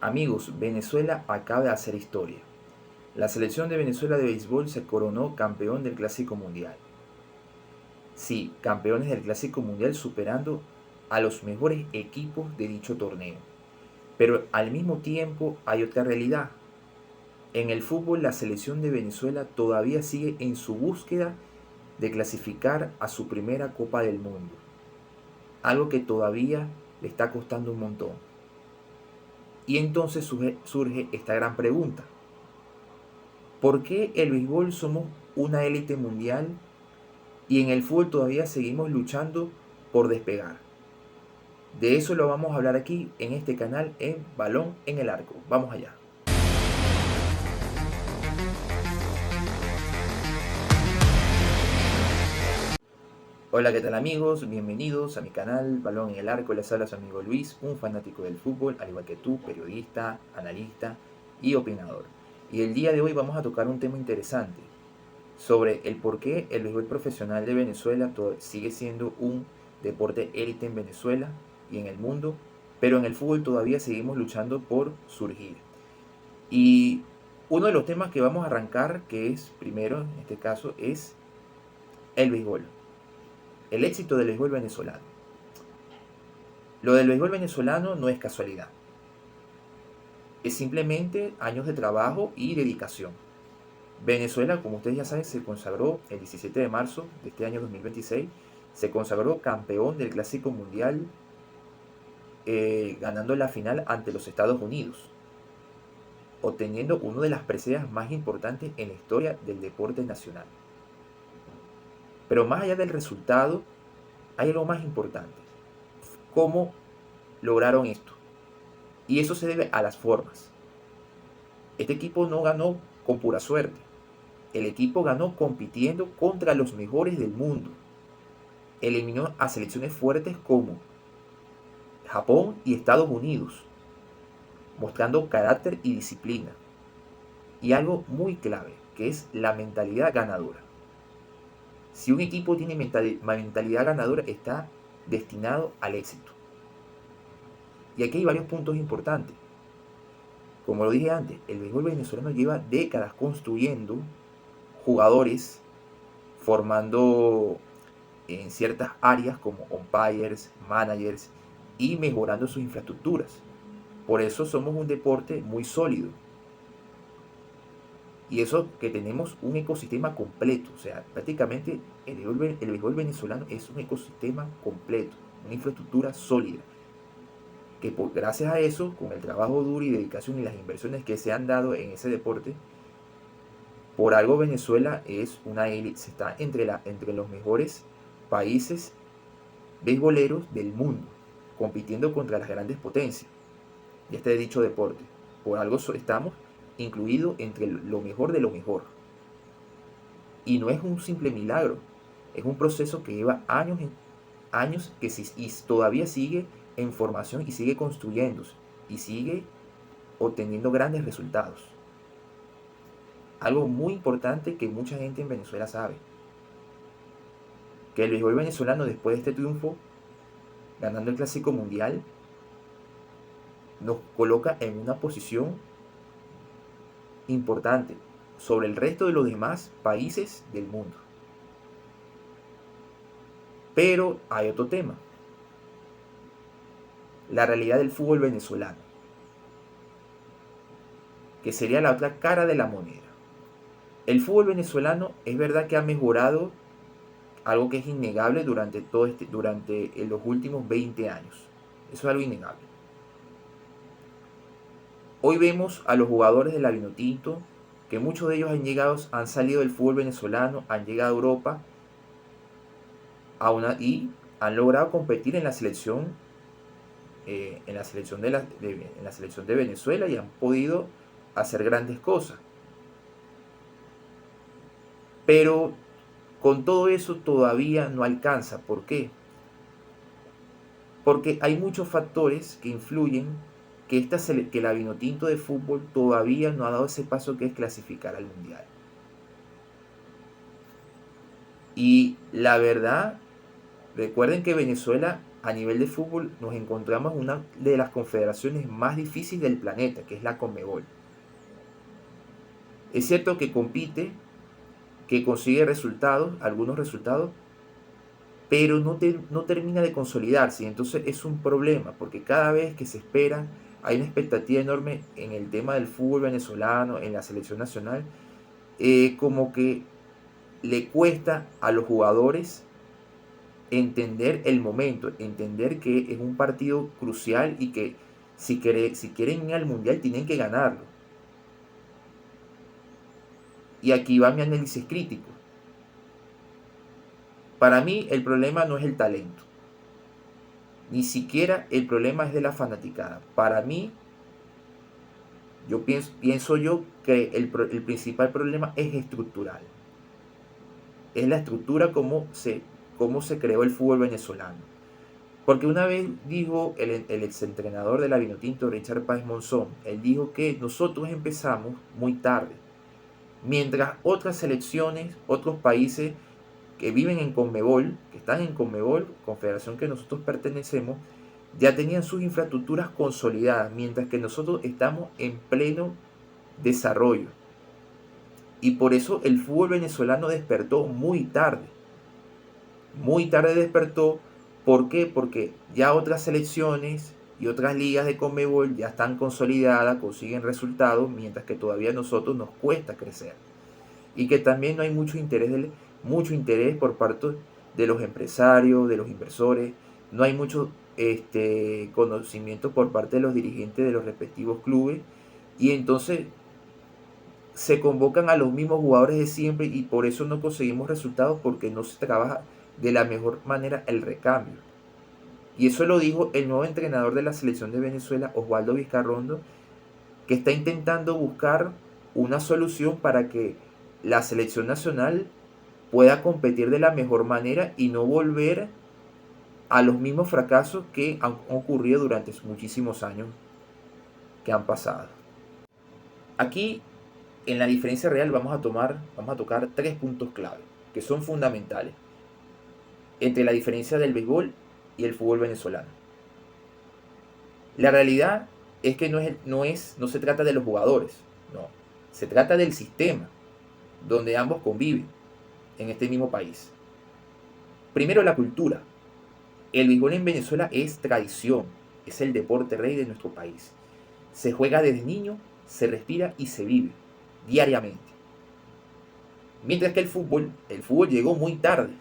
Amigos, Venezuela acaba de hacer historia. La selección de Venezuela de béisbol se coronó campeón del Clásico Mundial. Sí, campeones del Clásico Mundial superando a los mejores equipos de dicho torneo. Pero al mismo tiempo hay otra realidad. En el fútbol la selección de Venezuela todavía sigue en su búsqueda de clasificar a su primera Copa del Mundo. Algo que todavía le está costando un montón. Y entonces surge esta gran pregunta. ¿Por qué el béisbol somos una élite mundial y en el fútbol todavía seguimos luchando por despegar? De eso lo vamos a hablar aquí en este canal en Balón en el Arco. Vamos allá. Hola, ¿qué tal amigos? Bienvenidos a mi canal Balón en el Arco. Les habla su amigo Luis, un fanático del fútbol, al igual que tú, periodista, analista y opinador. Y el día de hoy vamos a tocar un tema interesante sobre el por qué el béisbol profesional de Venezuela sigue siendo un deporte élite en Venezuela y en el mundo, pero en el fútbol todavía seguimos luchando por surgir. Y uno de los temas que vamos a arrancar, que es primero en este caso, es el béisbol, el éxito del béisbol venezolano. Lo del béisbol venezolano no es casualidad, es simplemente años de trabajo y dedicación. Venezuela, como ustedes ya saben, se consagró el 17 de marzo de este año 2026, se consagró campeón del Clásico Mundial, ganando la final ante los Estados Unidos, obteniendo una de las preseas más importantes en la historia del deporte nacional. Pero más allá del resultado, hay algo más importante. ¿Cómo lograron esto? Y eso se debe a las formas. Este equipo no ganó con pura suerte. El equipo ganó compitiendo contra los mejores del mundo. Eliminó a selecciones fuertes como Japón y Estados Unidos, mostrando carácter y disciplina. Y algo muy clave, que es la mentalidad ganadora. Si un equipo tiene mentalidad ganadora, está destinado al éxito. Y aquí hay varios puntos importantes. Como lo dije antes, el béisbol venezolano lleva décadas construyendo jugadores, formando en ciertas áreas como umpires, managers y mejorando sus infraestructuras. Por eso somos un deporte muy sólido. Y eso que tenemos un ecosistema completo. O sea, prácticamente el béisbol venezolano es un ecosistema completo, una infraestructura sólida. Que gracias a eso, con el trabajo duro y dedicación y las inversiones que se han dado en ese deporte, por algo Venezuela es una élite, está entre los mejores países beisboleros del mundo, compitiendo contra las grandes potencias de este dicho deporte. Por algo estamos incluidos entre lo mejor de lo mejor. Y no es un simple milagro, es un proceso que lleva años que y todavía sigue en formación y sigue construyéndose y sigue obteniendo grandes resultados. Algo muy importante que mucha gente en Venezuela sabe, que el béisbol venezolano después de este triunfo, ganando el Clásico Mundial, nos coloca en una posición importante sobre el resto de los demás países del mundo. Pero hay otro tema, la realidad del fútbol venezolano, que sería la otra cara de la moneda. El fútbol venezolano es verdad que ha mejorado, algo que es innegable durante los últimos 20 años. Eso es algo innegable. Hoy vemos a los jugadores de la Vinotinto, que muchos de ellos han salido del fútbol venezolano, han llegado a Europa y han logrado competir en la selección, en la selección de Venezuela, y han podido hacer grandes cosas. Pero con todo eso todavía no alcanza. ¿Por qué? Porque hay muchos factores que influyen que la Vinotinto de fútbol todavía no ha dado ese paso, que es clasificar al Mundial. Y la verdad, recuerden que Venezuela a nivel de fútbol nos encontramos en una de las confederaciones más difíciles del planeta, que es la Conmebol. Es cierto que compite, que consigue resultados, algunos resultados, pero no termina de consolidarse. Y entonces es un problema, porque cada vez que se espera, hay una expectativa enorme en el tema del fútbol venezolano, en la selección nacional, como que le cuesta a los jugadores entender el momento, entender que es un partido crucial y que si quieren ir al mundial tienen que ganarlo. Y aquí va mi análisis crítico. Para mí el problema no es el talento, ni siquiera el problema es de la fanaticada. Para mí, yo pienso yo que el principal problema es estructural. Es la estructura cómo se creó el fútbol venezolano. Porque una vez dijo el exentrenador de la Vinotinto, Richard Páez Monzón, él dijo que nosotros empezamos muy tarde, mientras otras selecciones, otros países que viven en Conmebol, que están en Conmebol, confederación que nosotros pertenecemos, ya tenían sus infraestructuras consolidadas, mientras que nosotros estamos en pleno desarrollo. Y por eso el fútbol venezolano despertó muy tarde. Muy tarde despertó. ¿Por qué? Porque ya otras selecciones y otras ligas de Conmebol ya están consolidadas, consiguen resultados, mientras que todavía a nosotros nos cuesta crecer. Y que también no hay mucho interés por parte de los empresarios, de los inversores, no hay mucho conocimiento por parte de los dirigentes de los respectivos clubes, y entonces se convocan a los mismos jugadores de siempre y por eso no conseguimos resultados, porque no se trabaja de la mejor manera el recambio. Y eso lo dijo el nuevo entrenador de la selección de Venezuela, Osvaldo Vizcarrondo, que está intentando buscar una solución para que la selección nacional pueda competir de la mejor manera y no volver a los mismos fracasos que han ocurrido durante muchísimos años que han pasado. Aquí, en la diferencia real, vamos a tocar 3 puntos clave que son fundamentales entre la diferencia del béisbol y el fútbol venezolano. La realidad es que no se trata de los jugadores, no, se trata del sistema donde ambos conviven en este mismo país. Primero, la cultura. El béisbol en Venezuela es tradición, es el deporte rey de nuestro país. Se juega desde niño, se respira y se vive diariamente. Mientras que el fútbol llegó muy tarde.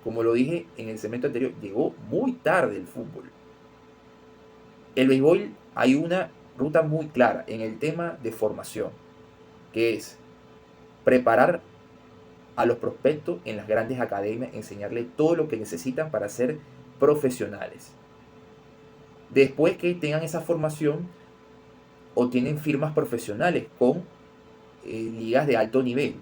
Como lo dije en el segmento anterior, llegó muy tarde el fútbol. El béisbol hay una ruta muy clara en el tema de formación, que es preparar a los prospectos en las grandes academias, enseñarles todo lo que necesitan para ser profesionales. Después que tengan esa formación, obtienen firmas profesionales con ligas de alto nivel.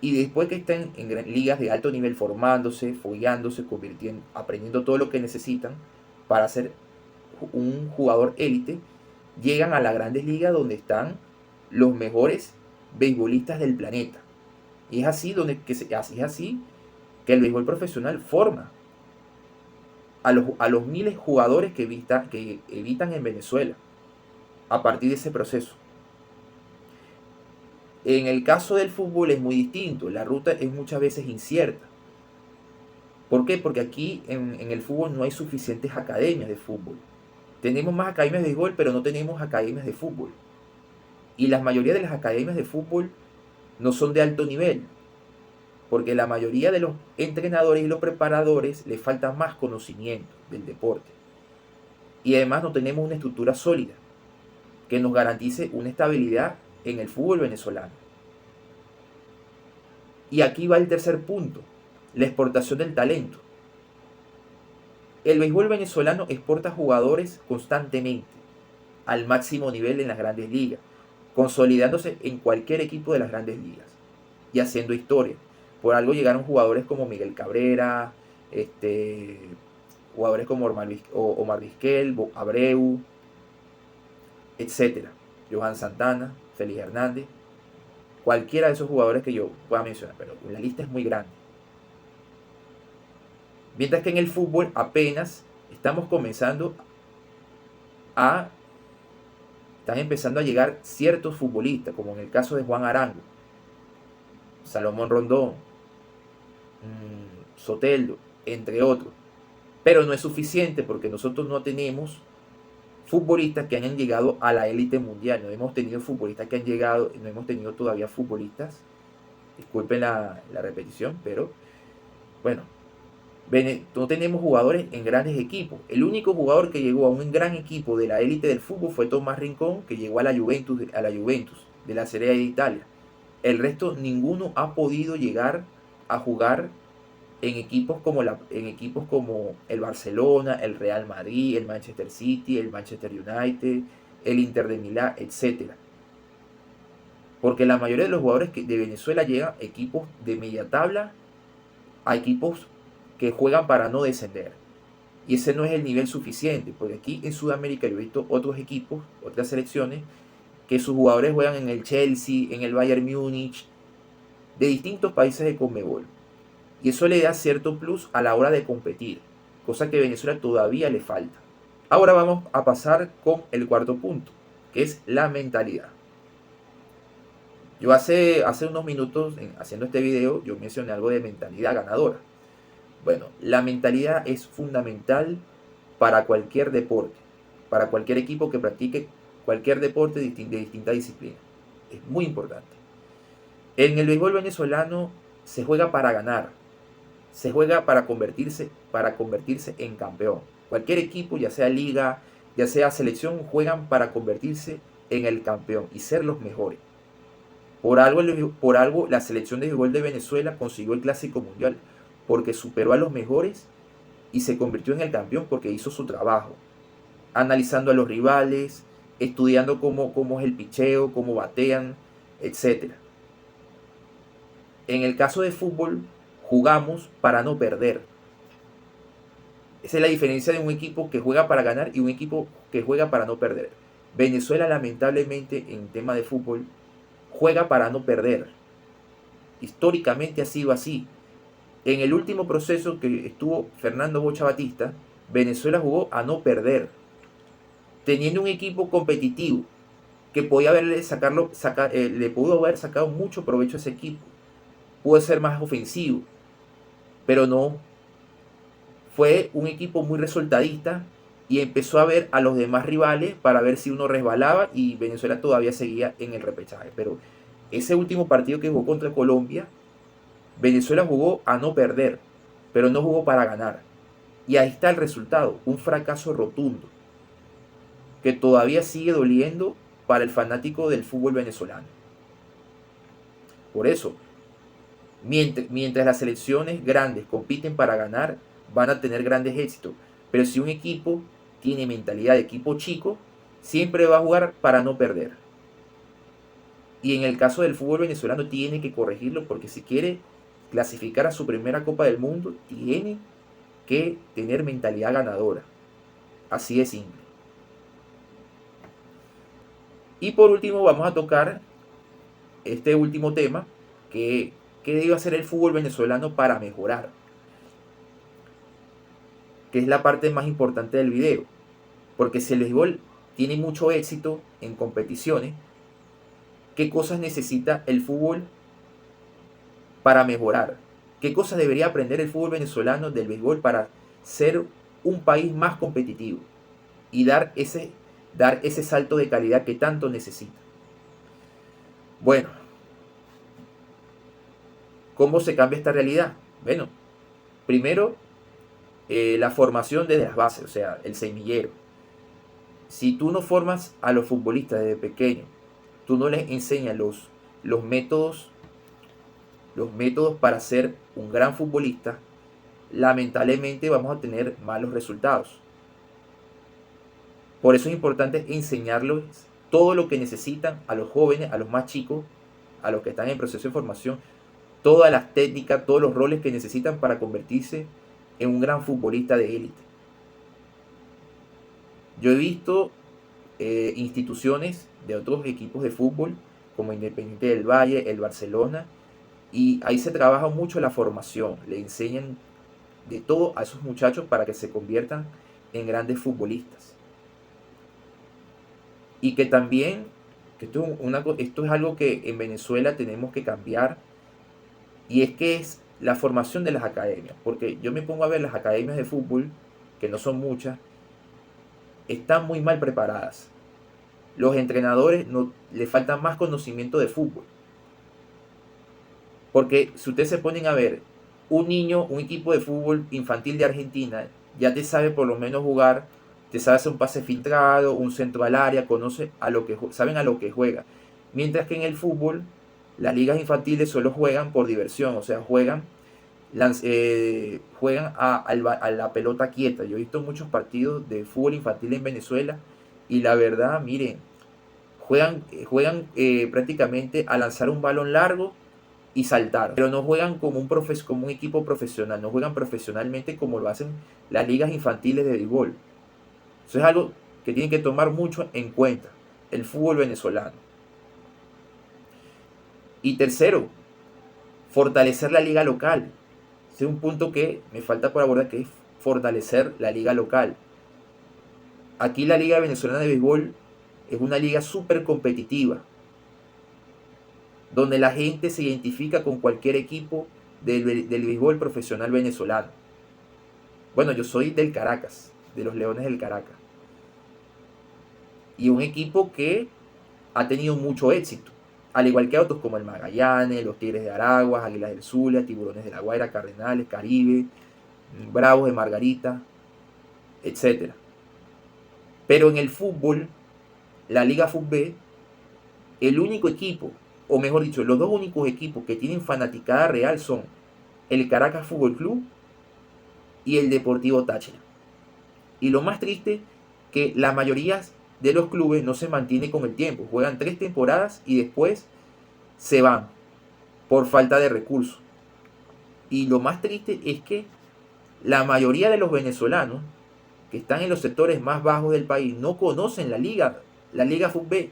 Y después que estén en ligas de alto nivel formándose, fogueándose, aprendiendo todo lo que necesitan para ser un jugador élite, llegan a las grandes ligas donde están los mejores beisbolistas del planeta. Y es así que el béisbol profesional forma a los miles de jugadores que evitan en Venezuela a partir de ese proceso. En el caso del fútbol es muy distinto, la ruta es muchas veces incierta. ¿Por qué? Porque aquí en el fútbol no hay suficientes academias de fútbol. Tenemos más academias de béisbol, pero no tenemos academias de fútbol. Y la mayoría de las academias de fútbol no son de alto nivel, porque la mayoría de los entrenadores y los preparadores les falta más conocimiento del deporte. Y además no tenemos una estructura sólida que nos garantice una estabilidad en el fútbol venezolano. Y aquí va el tercer punto, la exportación del talento. El béisbol venezolano exporta jugadores constantemente al máximo nivel en las grandes ligas, consolidándose en cualquier equipo de las grandes ligas y haciendo historia. Por algo llegaron jugadores como Miguel Cabrera, jugadores como Omar Vizquel, Abreu, etc. Johan Santana, Félix Hernández, cualquiera de esos jugadores que yo pueda mencionar, pero la lista es muy grande. Mientras que en el fútbol apenas estamos comenzando a, están empezando a llegar ciertos futbolistas, como en el caso de Juan Arango, Salomón Rondón, Soteldo, entre otros. Pero no es suficiente porque nosotros no tenemos futbolistas que hayan llegado a la élite mundial. No hemos tenido futbolistas que han llegado, no hemos tenido todavía futbolistas, disculpen la repetición, pero bueno, no tenemos jugadores en grandes equipos. El único jugador que llegó a un gran equipo de la élite del fútbol fue Tomás Rincón, que llegó a la Juventus de la Serie A de Italia. El resto, ninguno ha podido llegar a jugar en equipos como el Barcelona, el Real Madrid, el Manchester City, el Manchester United, el Inter de Milán, etc. Porque la mayoría de los jugadores de Venezuela llegan a equipos de media tabla, a equipos que juegan para no descender. Y ese no es el nivel suficiente, porque aquí en Sudamérica yo he visto otros equipos, otras selecciones, que sus jugadores juegan en el Chelsea, en el Bayern Múnich, de distintos países de Conmebol. Y eso le da cierto plus a la hora de competir, cosa que a Venezuela todavía le falta. Ahora vamos a pasar con el cuarto punto, que es la mentalidad. Yo hace unos minutos, haciendo este video, yo mencioné algo de mentalidad ganadora. Bueno, la mentalidad es fundamental para cualquier deporte, para cualquier equipo que practique cualquier deporte de distinta disciplina. Es muy importante. En el béisbol venezolano se juega para ganar, se juega para convertirse en campeón. Cualquier equipo, ya sea liga, ya sea selección, juegan para convertirse en el campeón y ser los mejores. Por algo la selección de béisbol de Venezuela consiguió el Clásico Mundial, porque superó a los mejores y se convirtió en el campeón porque hizo su trabajo, analizando a los rivales, estudiando cómo es el picheo, cómo batean, etc. En el caso de fútbol, jugamos para no perder. Esa es la diferencia de un equipo que juega para ganar y un equipo que juega para no perder. Venezuela, lamentablemente, en tema de fútbol, juega para no perder. Históricamente ha sido así. En el último proceso que estuvo Fernando Bocha Batista, Venezuela jugó a no perder, teniendo un equipo competitivo que podía le pudo haber sacado mucho provecho a ese equipo. Pudo ser más ofensivo, pero no. Fue un equipo muy resultadista y empezó a ver a los demás rivales para ver si uno resbalaba y Venezuela todavía seguía en el repechaje. Pero ese último partido que jugó contra Colombia, Venezuela jugó a no perder, pero no jugó para ganar. Y ahí está el resultado, un fracaso rotundo, que todavía sigue doliendo para el fanático del fútbol venezolano. Por eso, mientras las selecciones grandes compiten para ganar, van a tener grandes éxitos. Pero si un equipo tiene mentalidad de equipo chico, siempre va a jugar para no perder. Y en el caso del fútbol venezolano tiene que corregirlo, porque si quiere clasificar a su primera Copa del Mundo, tiene que tener mentalidad ganadora. Así de simple. Y por último vamos a tocar este último tema, que debe hacer el fútbol venezolano para mejorar, que es la parte más importante del video. Porque si el béisbol tiene mucho éxito en competiciones, ¿qué cosas necesita el fútbol para mejorar? ¿Qué cosas debería aprender el fútbol venezolano del béisbol para ser un país más competitivo y dar ese salto de calidad que tanto necesita? Bueno, ¿cómo se cambia esta realidad? Bueno, primero, la formación desde las bases, o sea, el semillero. Si tú no formas a los futbolistas desde pequeños, tú no les enseñas los métodos para ser un gran futbolista, lamentablemente vamos a tener malos resultados. Por eso es importante enseñarles todo lo que necesitan a los jóvenes, a los más chicos, a los que están en proceso de formación, todas las técnicas, todos los roles que necesitan para convertirse en un gran futbolista de élite. Yo he visto instituciones de otros equipos de fútbol, como Independiente del Valle, el Barcelona, y ahí se trabaja mucho la formación, le enseñan de todo a esos muchachos para que se conviertan en grandes futbolistas. Y que también, que esto es algo que en Venezuela tenemos que cambiar, y es que es la formación de las academias. Porque yo me pongo a ver las academias de fútbol, que no son muchas, están muy mal preparadas. Los entrenadores les falta más conocimiento de fútbol. Porque si ustedes se ponen a ver, un equipo de fútbol infantil de Argentina, ya te sabe por lo menos jugar, te sabe hacer un pase filtrado, un centro al área, saben a lo que juega. Mientras que en el fútbol, las ligas infantiles solo juegan por diversión, o sea, juegan a la pelota quieta. Yo he visto muchos partidos de fútbol infantil en Venezuela y la verdad, miren, juegan prácticamente a lanzar un balón largo y saltar, pero no juegan como un equipo profesional, no juegan profesionalmente como lo hacen las ligas infantiles de béisbol. Eso es algo que tienen que tomar mucho en cuenta, el fútbol venezolano. Y tercero, fortalecer la liga local. Ese es un punto que me falta por abordar, que es fortalecer la liga local. Aquí la Liga Venezolana de Béisbol es una liga súper competitiva, donde la gente se identifica con cualquier equipo del béisbol profesional venezolano. Bueno, yo soy del Caracas, de los Leones del Caracas. Y un equipo que ha tenido mucho éxito, al igual que otros como el Magallanes, los Tigres de Araguas, Águilas del Zulia, Tiburones de la Guaira, Cardenales, Caribe, Bravos de Margarita, etc. Pero en el fútbol, la Liga FUTB, el único equipo, o mejor dicho, los dos únicos equipos que tienen fanaticada real son el Caracas Fútbol Club y el Deportivo Táchira. Y lo más triste, que la mayoría de los clubes no se mantiene con el tiempo. Juegan 3 temporadas y después se van por falta de recursos. Y lo más triste es que la mayoría de los venezolanos que están en los sectores más bajos del país no conocen la Liga FUTB.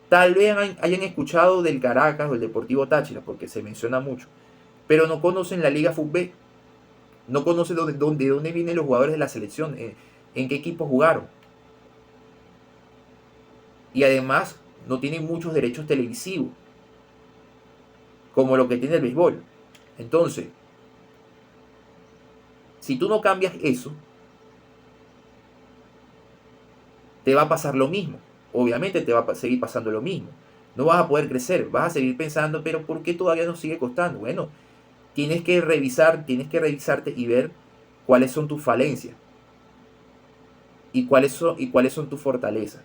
Tal vez hayan escuchado del Caracas o el Deportivo Táchira, porque se menciona mucho, pero no conocen la Liga FUTB. No conocen de dónde vienen los jugadores de la selección, en qué equipos jugaron. Y además no tienen muchos derechos televisivos, como lo que tiene el béisbol. Entonces, si tú no cambias eso, te va a pasar lo mismo. Obviamente te va a seguir pasando lo mismo. No vas a poder crecer, vas a seguir pensando, pero ¿por qué todavía nos sigue costando? Bueno, tienes que revisarte y ver cuáles son tus falencias y cuáles son tus fortalezas.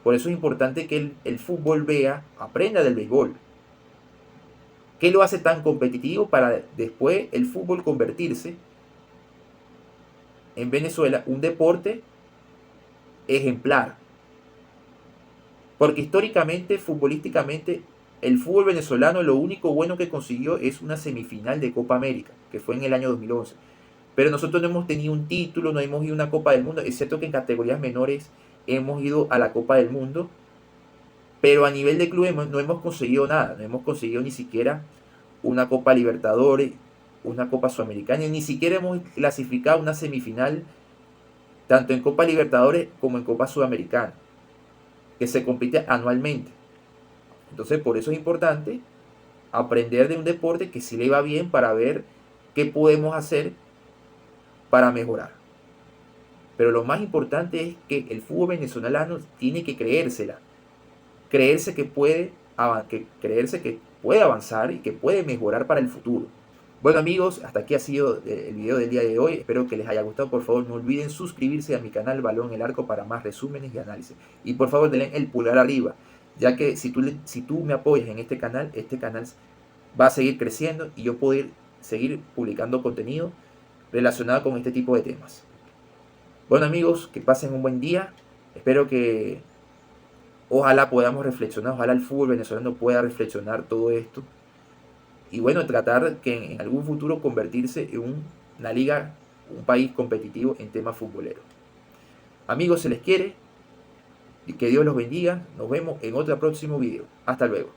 Por eso es importante que el fútbol aprenda del béisbol. ¿Qué lo hace tan competitivo para después el fútbol convertirse en Venezuela un deporte ejemplar? Porque históricamente, futbolísticamente, el fútbol venezolano lo único bueno que consiguió es una semifinal de Copa América, que fue en el año 2011. Pero nosotros no hemos tenido un título, no hemos ido a una Copa del Mundo, excepto que en categorías menores hemos ido a la Copa del Mundo. Pero a nivel de club no hemos conseguido nada, no hemos conseguido ni siquiera una Copa Libertadores, una Copa Sudamericana, ni siquiera hemos clasificado una semifinal, tanto en Copa Libertadores como en Copa Sudamericana, que se compite anualmente. Entonces, por eso es importante aprender de un deporte que sí le va bien, para ver qué podemos hacer para mejorar. Pero lo más importante es que el fútbol venezolano tiene que creérsela, creerse que puede avanzar y que puede mejorar para el futuro. Bueno amigos, hasta aquí ha sido el video del día de hoy. Espero que les haya gustado. Por favor, no olviden suscribirse a mi canal Balón el Arco para más resúmenes y análisis. Y por favor, denle el pulgar arriba, ya que si tú me apoyas en este canal va a seguir creciendo y yo poder seguir publicando contenido relacionado con este tipo de temas. Bueno amigos, que pasen un buen día. Espero que ojalá podamos reflexionar, ojalá el fútbol venezolano pueda reflexionar todo esto. Y bueno, tratar que en algún futuro convertirse en una liga, un país competitivo en temas futboleros. Amigos, se les quiere y que Dios los bendiga. Nos vemos en otro próximo video. Hasta luego.